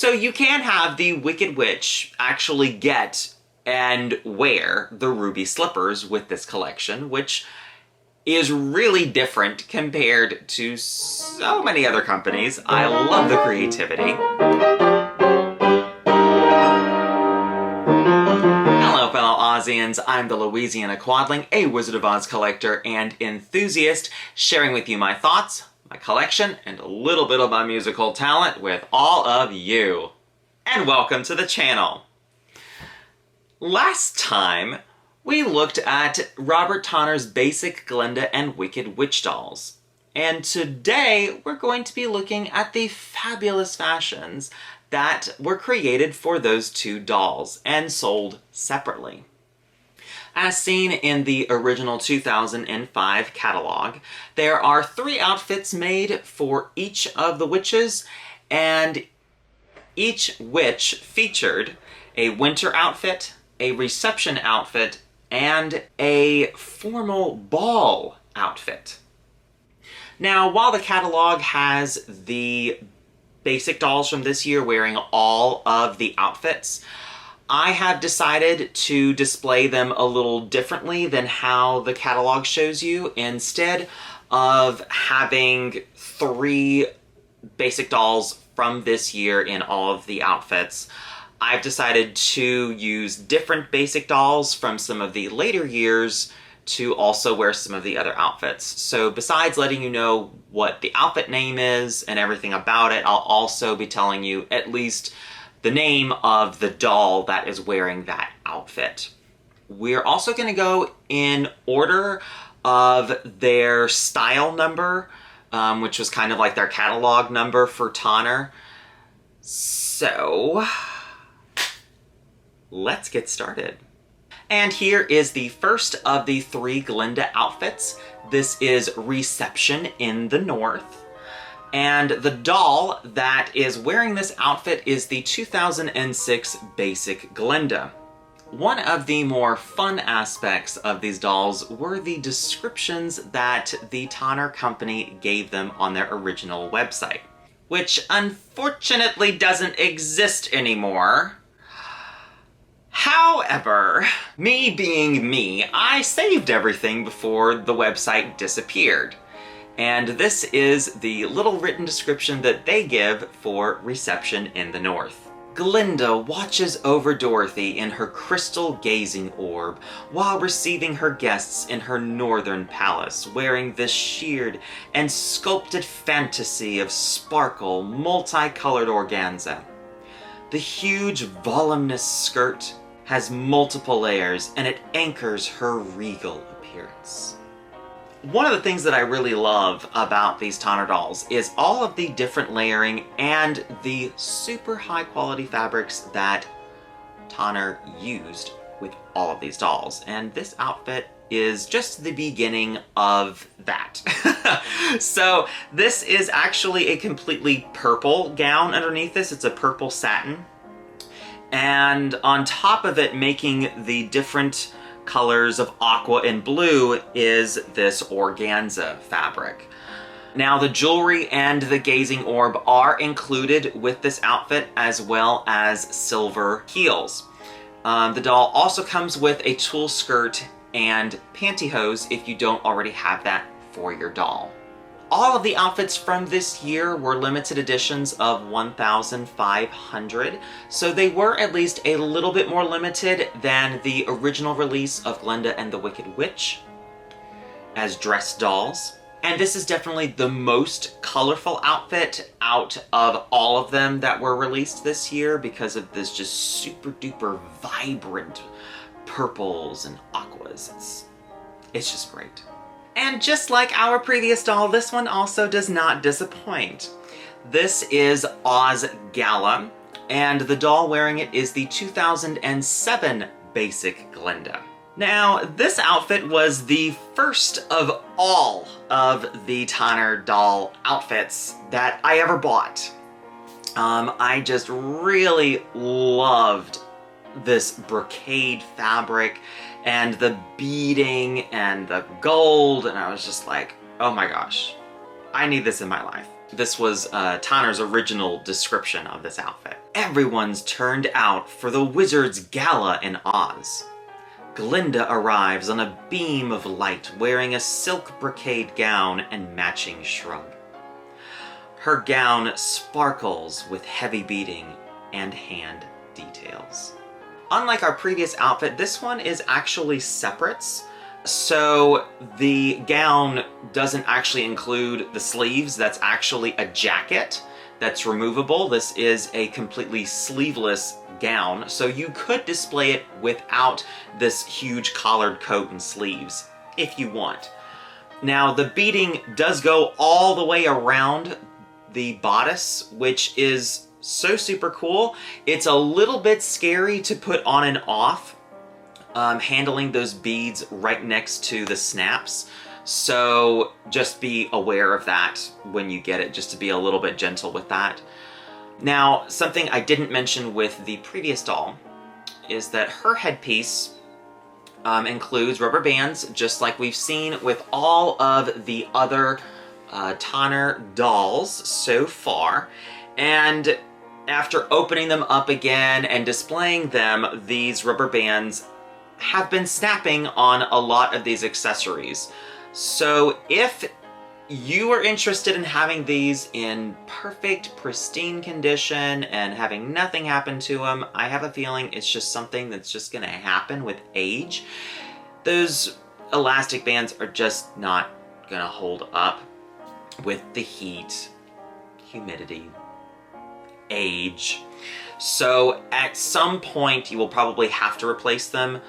So you can have the Wicked Witch actually get and wear the ruby slippers with this collection, which is really different compared to so many other companies. I love the creativity. Hello fellow Aussians, I'm the Louisiana Quadling, a Wizard of Oz collector and enthusiast, sharing with you my thoughts, my collection, and a little bit of my musical talent with all of you. And welcome to the channel. Last time, we looked at Robert Tonner's basic Glinda and Wicked Witch dolls. And today, we're going to be looking at the fabulous fashions that were created for those two dolls and sold separately. As seen in the original 2005 catalog, there are 3 outfits made for each of the witches, and each witch featured a winter outfit, a reception outfit, and a formal ball outfit. Now, while the catalog has the basic dolls from this year wearing all of the outfits, I have decided to display them a little differently than how the catalog shows you. Instead of having 3 basic dolls from this year in all of the outfits, I've decided to use different basic dolls from some of the later years to also wear some of the other outfits. So besides letting you know what the outfit name is and everything about it, I'll also be telling you at least the name of the doll that is wearing that outfit. We're also going to go in order of their style number, which was kind of like their catalog number for Tonner. So, let's get started. And here is the first of the 3 Glinda outfits. This is Reception in the North. And the doll that is wearing this outfit is the 2006 Basic Glinda. One of the more fun aspects of these dolls were the descriptions that the Tonner company gave them on their original website, which unfortunately doesn't exist anymore. However, me being me, I saved everything before the website disappeared. And this is the little written description that they give for Reception in the North. Glinda watches over Dorothy in her crystal gazing orb while receiving her guests in her northern palace, wearing this sheared and sculpted fantasy of sparkle, multicolored organza. The huge, voluminous skirt has multiple layers and it anchors her regal appearance. One of the things that I really love about these Tonner dolls is all of the different layering and the super high quality fabrics that Tonner used with all of these dolls. And this outfit is just the beginning of that. So this is actually a completely purple gown underneath this. It's a purple satin. And on top of it, making the different colors of aqua and blue, is this organza fabric. Now the jewelry and the gazing orb are included with this outfit, as well as silver heels. The doll also comes with a tulle skirt and pantyhose if you don't already have that for your doll. All of the outfits from this year were limited editions of 1,500, so they were at least a little bit more limited than the original release of Glinda and the Wicked Witch as dress dolls. And this is definitely the most colorful outfit out of all of them that were released this year because of this just super duper vibrant purples and aquas. It's just great. And just like our previous doll, this one also does not disappoint. This is Oz Gala, and the doll wearing it is the 2007 Basic Glinda. Now, this outfit was the first of all of the Tonner doll outfits that I ever bought. I just really loved this brocade fabric and the beading and the gold, and I was just like, oh my gosh, I need this in my life. This was Tonner's original description of this outfit. Everyone's turned out for the wizard's gala in Oz. Glinda arrives on a beam of light wearing a silk brocade gown and matching shrug. Her gown sparkles with heavy beading and hand details. Unlike our previous outfit, this one is actually separates. So the gown doesn't actually include the sleeves. That's actually a jacket that's removable. This is a completely sleeveless gown, so you could display it without this huge collared coat and sleeves if you want. Now, the beading does go all the way around the bodice, which is so super cool. It's a little bit scary to put on and off, handling those beads right next to the snaps. So just be aware of that when you get it, just to be a little bit gentle with that. Now, something I didn't mention with the previous doll is that her headpiece includes rubber bands, just like we've seen with all of the other Tonner dolls so far. And after opening them up again and displaying them, these rubber bands have been snapping on a lot of these accessories. So if you are interested in having these in perfect, pristine condition and having nothing happen to them, I have a feeling it's just something that's just gonna happen with age. Those elastic bands are just not gonna hold up with the heat, humidity, age. So at some point you will probably have to replace them.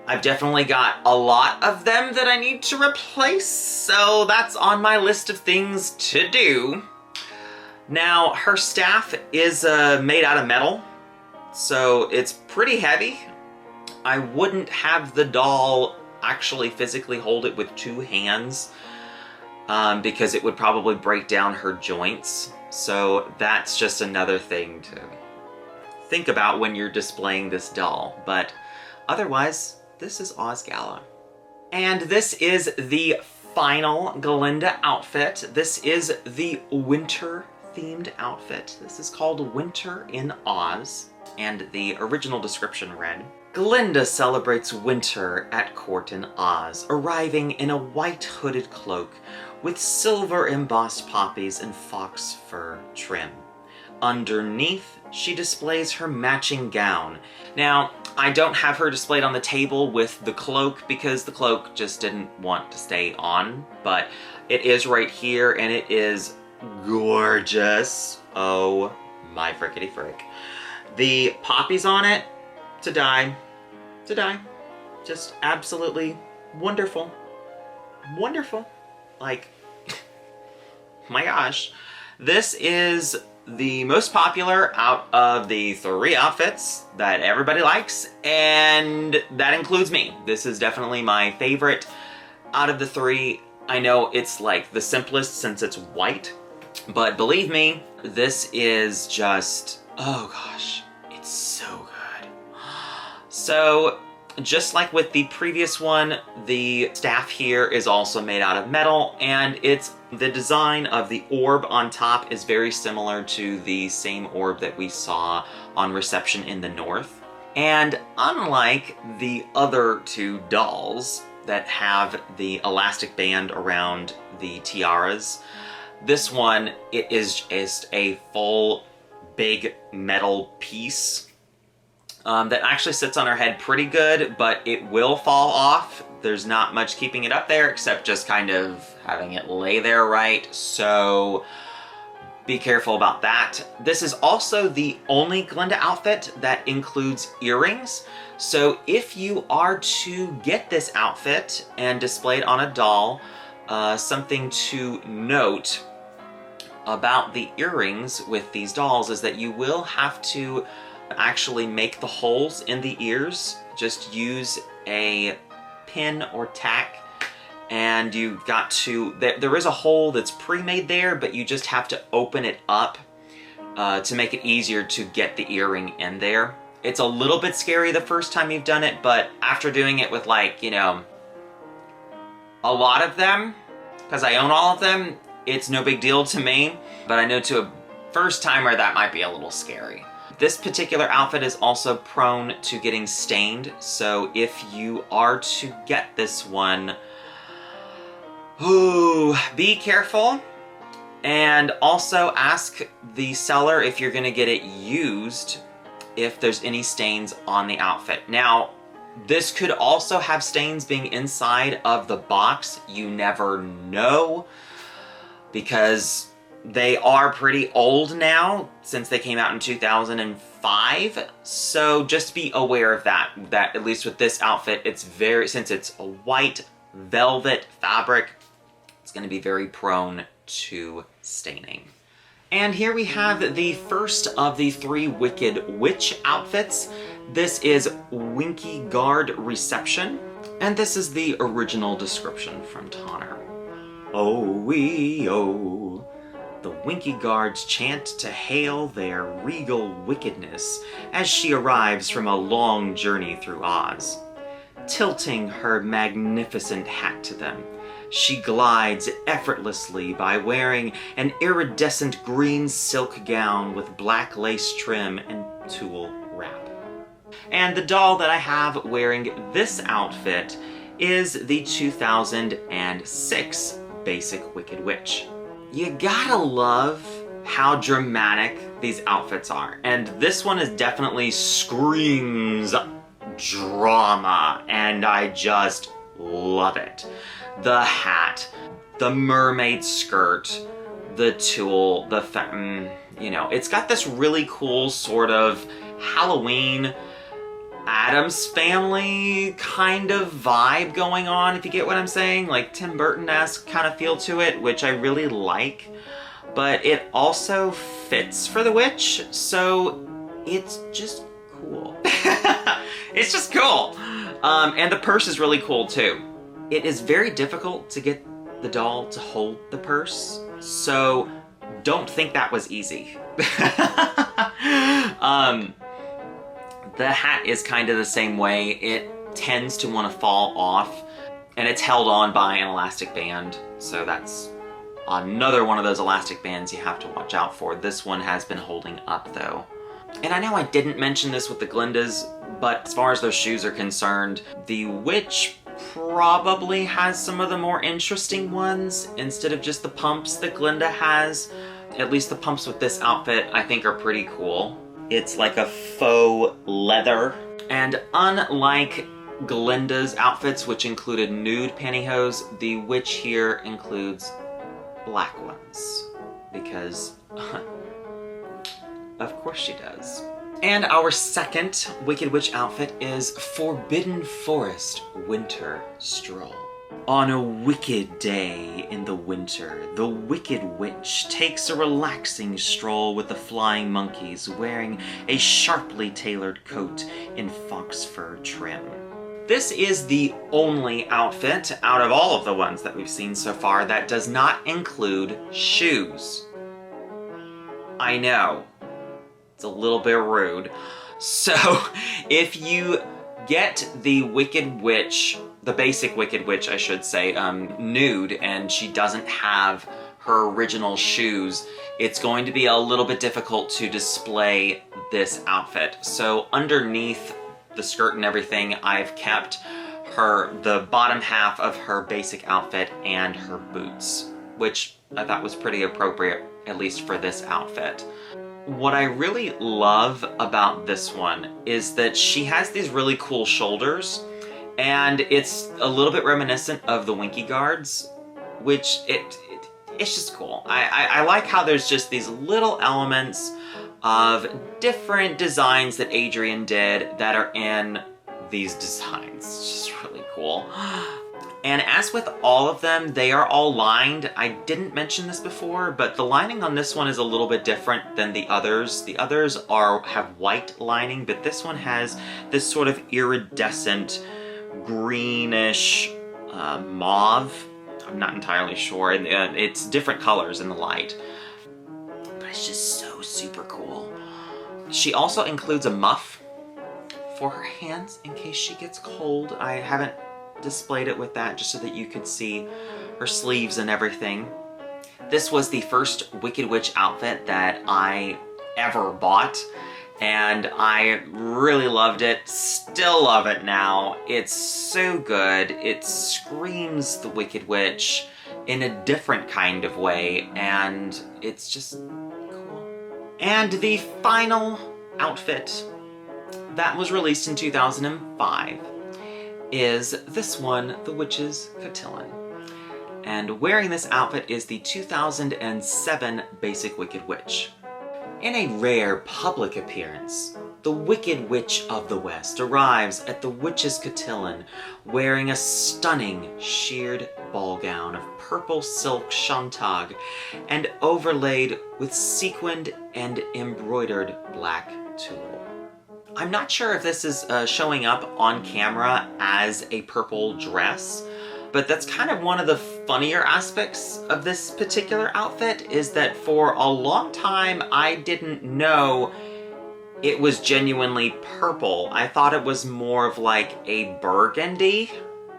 I've definitely got a lot of them that I need to replace, so that's on my list of things to do. Now, her staff is made out of metal, so it's pretty heavy. I wouldn't have the doll actually physically hold it with two hands, because it would probably break down her joints. So that's just another thing to think about when you're displaying this doll. But otherwise, this is Oz Gala. And this is the final Glinda outfit. This is the winter themed outfit. This is called Winter in Oz. And the original description read, Glinda celebrates winter at court in Oz, arriving in a white hooded cloak with silver embossed poppies and fox fur trim. Underneath, she displays her matching gown. Now, I don't have her displayed on the table with the cloak because the cloak just didn't want to stay on, but it is right here and it is gorgeous. Oh my frickety frick. The poppies on it, to die. Just absolutely wonderful. Wonderful. Like, my gosh. This is the most popular out of the three outfits that everybody likes, and that includes me. This is definitely my favorite out of the three. I know it's like the simplest since it's white, but believe me, this is just, oh gosh, it's so good. So, just like with the previous one, the staff here is also made out of metal, and the design of the orb on top is very similar to the same orb that we saw on reception in the north. And unlike the other two dolls that have the elastic band around the tiaras, this one, it is just a full big metal piece that actually sits on her head pretty good, but it will fall off. There's not much keeping it up there except just kind of having it lay there right, so be careful about that. This is also the only Glinda outfit that includes earrings, so if you are to get this outfit and display it on a doll, something to note about the earrings with these dolls is that you will have to actually make the holes in the ears. Just use a pin or tack, and you've got to, there is a hole that's pre-made there, but you just have to open it up to make it easier to get the earring in there. It's a little bit scary the first time you've done it, but after doing it with, like, you know, a lot of them, because I own all of them, it's no big deal to me. But I know to a first timer, that might be a little scary. This particular outfit is also prone to getting stained, so if you are to get this one, be careful. And also ask the seller if you're gonna get it used, if there's any stains on the outfit. Now, this could also have stains being inside of the box. You never know, because they are pretty old now, since they came out in 2005. So just be aware of that, at least with this outfit, since it's a white velvet fabric, it's gonna be very prone to staining. And here we have the first of the 3 Wicked Witch outfits. This is Winky Guard Reception, and this is the original description from Tonner. Oh, the Winky Guards chant to hail their regal wickedness as she arrives from a long journey through Oz. Tilting her magnificent hat to them, she glides effortlessly by wearing an iridescent green silk gown with black lace trim and tulle wrap. And the doll that I have wearing this outfit is the 2006 Basic Wicked Witch. You gotta love how dramatic these outfits are, and this one is definitely screams drama, and I just love it. The hat, the mermaid skirt, the tulle, it's got this really cool sort of Halloween Addams Family kind of vibe going on, if you get what I'm saying, like Tim Burton-esque kind of feel to it, which I really like, but it also fits for the witch, so it's just cool. It's just cool. And the purse is really cool too. It is very difficult to get the doll to hold the purse, so don't think that was easy. The hat is kind of the same way. It tends to want to fall off, and it's held on by an elastic band, so that's another one of those elastic bands you have to watch out for. This one has been holding up though. And I know I didn't mention this with the Glindas, but as far as their shoes are concerned, the witch probably has some of the more interesting ones instead of just the pumps that Glinda has. At least the pumps with this outfit I think are pretty cool. It's like a faux leather, and unlike Glinda's outfits, which included nude pantyhose, the witch here includes black ones, because of course she does. And our second Wicked Witch outfit is Forbidden Forest Winter Stroll. On a wicked day in the winter, the Wicked Witch takes a relaxing stroll with the flying monkeys, wearing a sharply tailored coat in fox fur trim. This is the only outfit out of all of the ones that we've seen so far that does not include shoes. I know, it's a little bit rude. So if you get the Wicked Witch, the basic Wicked Witch I should say, nude, and she doesn't have her original shoes, it's going to be a little bit difficult to display this outfit. So underneath the skirt and everything, I've kept the bottom half of her basic outfit and her boots, which I thought was pretty appropriate, at least for this outfit. What I really love about this one is that she has these really cool shoulders, and it's a little bit reminiscent of the Winky Guards, which it's just cool. I like how there's just these little elements of different designs that Adrian did that are in these designs. It's just really cool. And as with all of them, they are all lined. I didn't mention this before, but the lining on this one is a little bit different than the others. The others have white lining, but this one has this sort of iridescent, greenish mauve. I'm not entirely sure, and it's different colors in the light. But it's just so super cool. She also includes a muff for her hands in case she gets cold. I haven't displayed it with that just so that you could see her sleeves and everything. This was the first Wicked Witch outfit that I ever bought, and I really loved it. Still love it now. It's so good. It screams the Wicked Witch in a different kind of way, and it's just cool. And the final outfit that was released in 2005 is this one, the Witchs Patillon. And wearing this outfit is the 2007 Basic Wicked Witch. In a rare public appearance, the Wicked Witch of the West arrives at the Witchs Patillon wearing a stunning sheared ball gown of purple silk shantag and overlaid with sequined and embroidered black tulle. I'm not sure if this is showing up on camera as a purple dress, but that's kind of one of the funnier aspects of this particular outfit, is that for a long time I didn't know it was genuinely purple. I thought it was more of like a burgundy.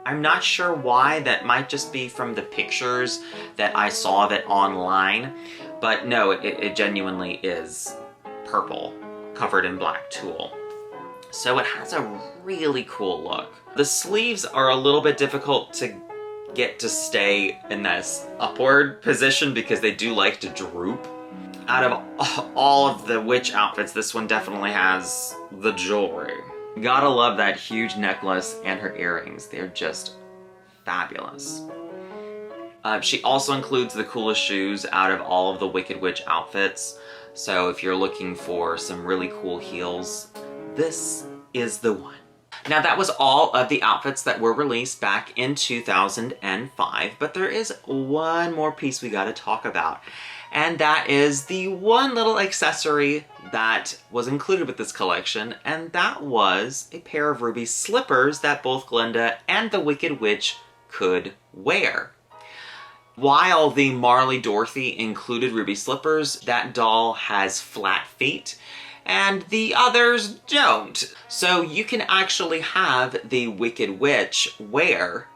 I'm not sure why. That might just be from the pictures that I saw of it online, but no, it genuinely is purple, covered in black tulle. So it has a really cool look. The sleeves are a little bit difficult to get to stay in this upward position because they do like to droop. Out of all of the witch outfits, this one definitely has the jewelry. Gotta love that huge necklace and her earrings. They're just fabulous. She also includes the coolest shoes out of all of the Wicked Witch outfits. So if you're looking for some really cool heels, this is the one. Now that was all of the outfits that were released back in 2005, but there is one more piece we gotta talk about. And that is the one little accessory that was included with this collection, and that was a pair of ruby slippers that both Glinda and the Wicked Witch could wear. While the Marley Dorothy included ruby slippers, that doll has flat feet, and the others don't. So you can actually have the Wicked Witch wear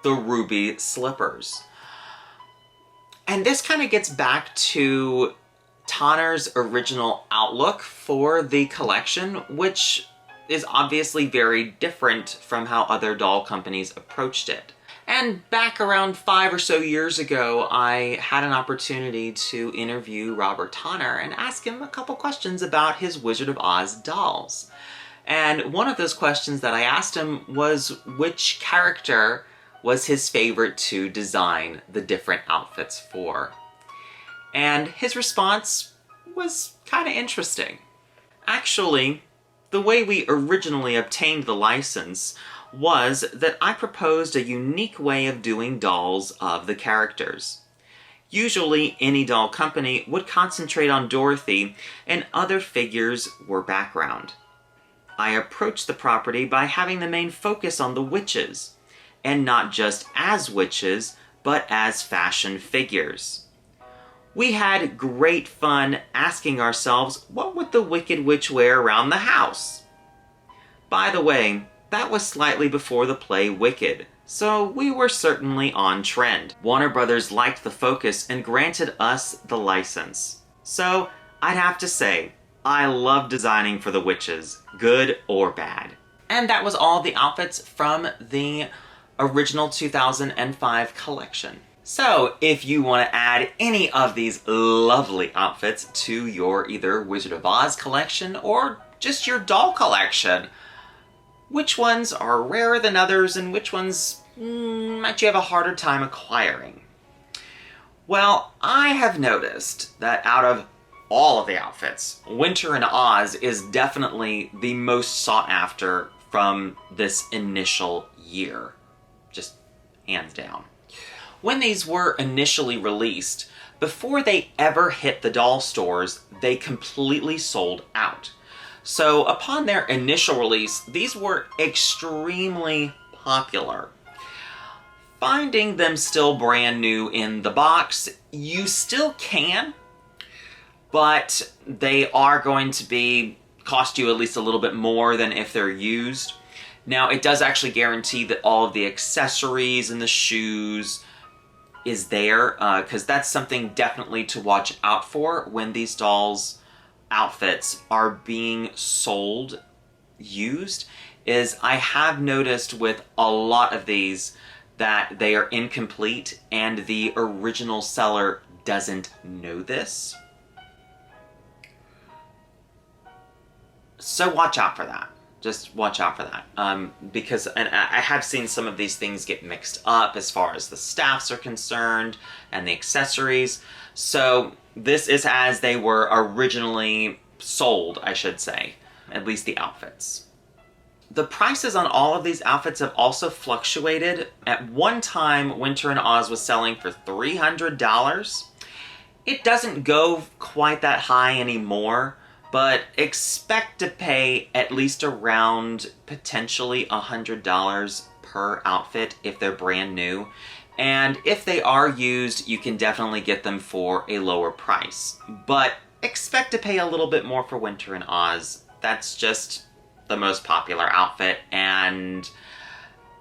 the ruby slippers. And this kind of gets back to Tanner's original outlook for the collection, which is obviously very different from how other doll companies approached it. And back around 5 or so years ago, I had an opportunity to interview Robert Tanner and ask him a couple questions about his Wizard of Oz dolls. And one of those questions that I asked him was which character was his favorite to design the different outfits for. And his response was kind of interesting. Actually, the way we originally obtained the license was that I proposed a unique way of doing dolls of the characters. Usually, any doll company would concentrate on Dorothy, and other figures were background. I approached the property by having the main focus on the witches, and not just as witches, but as fashion figures. We had great fun asking ourselves, what would the Wicked Witch wear around the house? By the way, that was slightly before the play Wicked, so we were certainly on trend. Warner Brothers liked the focus and granted us the license. So I'd have to say, I love designing for the witches, good or bad. And that was all the outfits from the original 2005 collection. So if you want to add any of these lovely outfits to your either Wizard of Oz collection or just your doll collection, which ones are rarer than others and which ones might you have a harder time acquiring? Well, I have noticed that out of all of the outfits, Winter in Oz is definitely the most sought after from this initial year. Just hands down. When these were initially released, before they ever hit the doll stores, they completely sold out. So upon their initial release, these were extremely popular. Finding them still brand new in the box, you still can, but they are going to cost you at least a little bit more than if they're used. Now, it does actually guarantee that all of the accessories and the shoes is there, because that's something definitely to watch out for when these dolls' outfits are being sold, used, is I have noticed with a lot of these that they are incomplete and the original seller doesn't know this. So watch out for that. Just watch out for that. Because I have seen some of these things get mixed up as far as the staffs are concerned and the accessories. So this is as they were originally sold, I should say. At least the outfits. The prices on all of these outfits have also fluctuated. At one time, Winter in Oz was selling for $300. It doesn't go quite that high anymore, but expect to pay at least around potentially $100 per outfit if they're brand new. And if they are used, you can definitely get them for a lower price. But expect to pay a little bit more for Winter in Oz. That's just the most popular outfit, and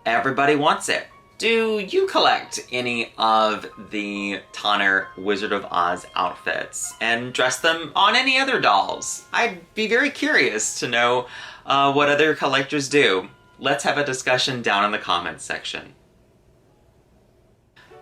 everybody wants it. Do you collect any of the Tonner Wizard of Oz outfits and dress them on any other dolls? I'd be very curious to know what other collectors do. Let's have a discussion down in the comments section.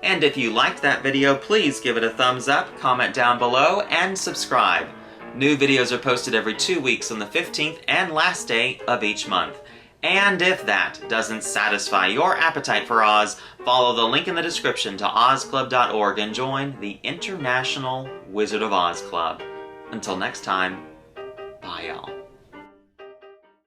And if you liked that video, please give it a thumbs up, comment down below, and subscribe. New videos are posted every 2 weeks on the 15th and last day of each month. And if that doesn't satisfy your appetite for Oz, follow the link in the description to ozclub.org and join the International Wizard of Oz Club. Until next time, bye y'all.